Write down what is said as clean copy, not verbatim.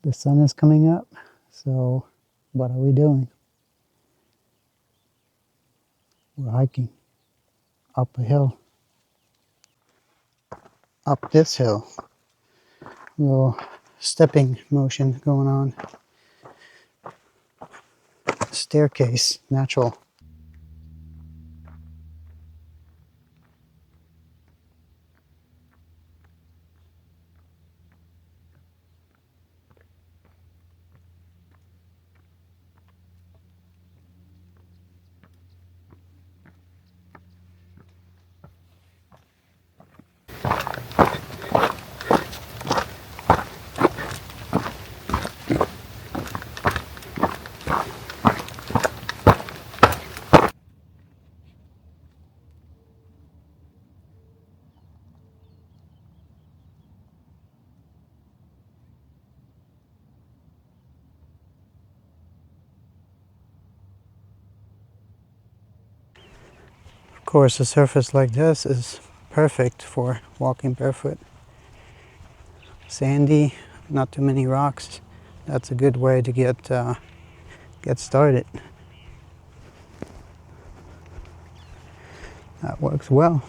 The sun is coming up, so what are we doing? We're hiking up a hill. Up this hill. A little stepping motion going on. Staircase, natural. Of course, a surface like this is perfect for walking barefoot. Sandy, not too many rocks. That's a good way to get started. That works well.